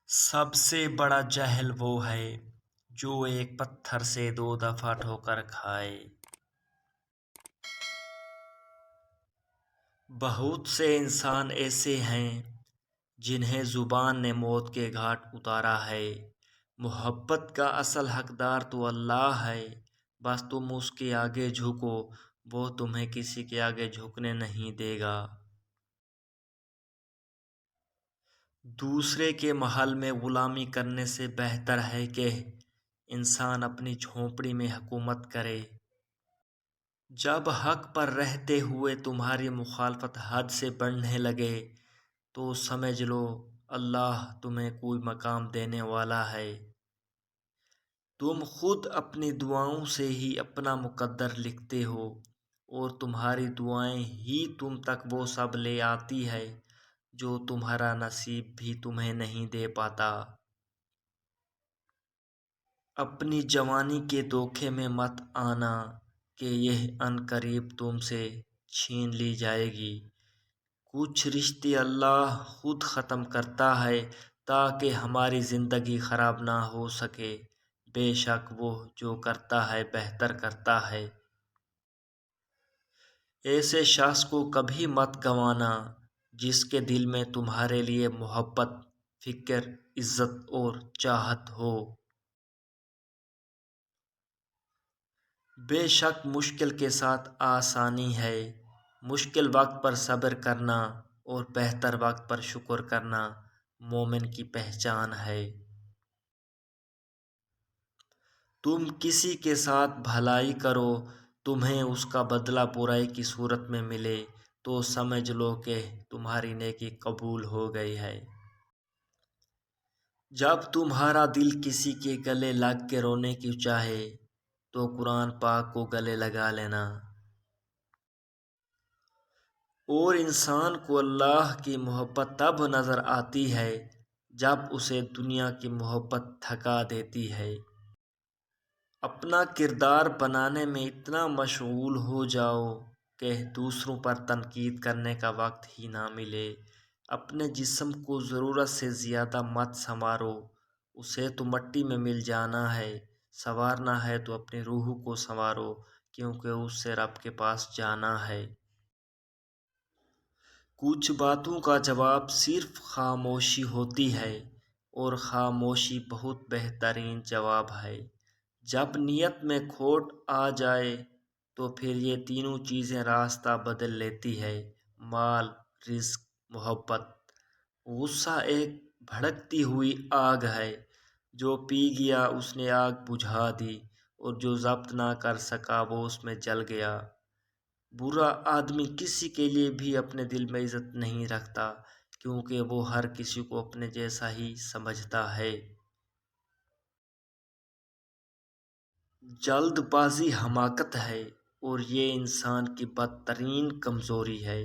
سب سے بڑا جہل وہ ہے جو ایک پتھر سے 2 دفعہ ٹھوکر کھائے۔ بہت سے انسان ایسے ہیں جنہیں زبان نے موت کے گھاٹ اتارا ہے۔ محبت کا اصل حقدار تو اللہ ہے، بس تم اس کے آگے جھکو، وہ تمہیں کسی کے آگے جھکنے نہیں دے گا۔ دوسرے کے محل میں غلامی کرنے سے بہتر ہے کہ انسان اپنی جھونپڑی میں حکومت کرے۔ جب حق پر رہتے ہوئے تمہاری مخالفت حد سے بڑھنے لگے تو سمجھ لو اللہ تمہیں کوئی مقام دینے والا ہے۔ تم خود اپنی دعاؤں سے ہی اپنا مقدر لکھتے ہو، اور تمہاری دعائیں ہی تم تک وہ سب لے آتی ہے جو تمہارا نصیب بھی تمہیں نہیں دے پاتا۔ اپنی جوانی کے دھوکے میں مت آنا کہ یہ عن قریب تم سے چھین لی جائے گی۔ کچھ رشتے اللہ خود ختم کرتا ہے تاکہ ہماری زندگی خراب نہ ہو سکے۔ بے شک وہ جو کرتا ہے بہتر کرتا ہے۔ ایسے شخص کو کبھی مت گنوانا جس کے دل میں تمہارے لیے محبت، فکر، عزت اور چاہت ہو۔ بے شک مشکل کے ساتھ آسانی ہے۔ مشکل وقت پر صبر کرنا اور بہتر وقت پر شکر کرنا مومن کی پہچان ہے۔ تم کسی کے ساتھ بھلائی کرو، تمہیں اس کا بدلہ برائی کی صورت میں ملے تو سمجھ لو کہ تمہاری نیکی قبول ہو گئی ہے۔ جب تمہارا دل کسی کے گلے لگ کے رونے کی چاہے تو قرآن پاک کو گلے لگا لینا۔ اور انسان کو اللہ کی محبت تب نظر آتی ہے جب اسے دنیا کی محبت تھکا دیتی ہے۔ اپنا کردار بنانے میں اتنا مشغول ہو جاؤ کہ دوسروں پر تنقید کرنے کا وقت ہی نہ ملے۔ اپنے جسم کو ضرورت سے زیادہ مت سنوارو، اسے تو مٹی میں مل جانا ہے۔ سنوارنا ہے تو اپنی روح کو سنوارو، کیونکہ اس سے رب کے پاس جانا ہے۔ کچھ باتوں کا جواب صرف خاموشی ہوتی ہے، اور خاموشی بہت بہترین جواب ہے۔ جب نیت میں کھوٹ آ جائے تو پھر یہ تینوں چیزیں راستہ بدل لیتی ہے: مال، رزق، محبت۔ غصہ ایک بھڑکتی ہوئی آگ ہے، جو پی گیا اس نے آگ بجھا دی، اور جو ضبط نہ کر سکا وہ اس میں جل گیا۔ برا آدمی کسی کے لیے بھی اپنے دل میں عزت نہیں رکھتا، کیونکہ وہ ہر کسی کو اپنے جیسا ہی سمجھتا ہے۔ جلد بازی حماقت ہے، اور یہ انسان کی بدترین کمزوری ہے۔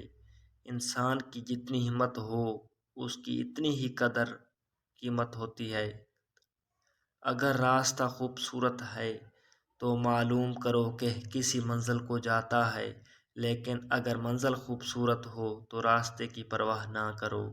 انسان کی جتنی ہمت ہو اس کی اتنی ہی قدر قیمت ہوتی ہے۔ اگر راستہ خوبصورت ہے تو معلوم کرو کہ کسی منزل کو جاتا ہے، لیکن اگر منزل خوبصورت ہو تو راستے کی پرواہ نہ کرو۔